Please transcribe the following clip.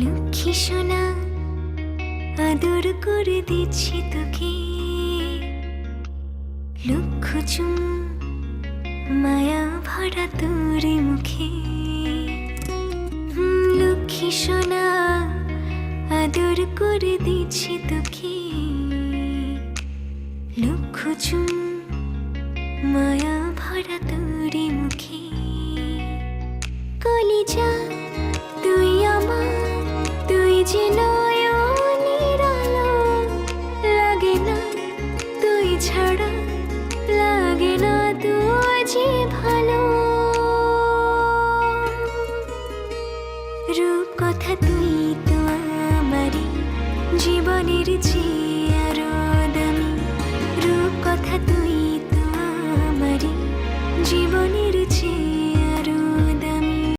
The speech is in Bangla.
লক্ষ্মী সোনা আদর করে দিচ্ছি তোকে, লক্ষ চুম মায়া ভরা তোর মুখে। লক্ষ্মী সোনা আদর করে দিচ্ছি তোকে, লক্ষ চুম মায়া ভরা তোর মুখে। কলিজা তুই আমার, তুই যে নয়নের আলো, লাগে না তুই ছাড়া, লাগে না তুই যে ভালো। রূপ কথা তুই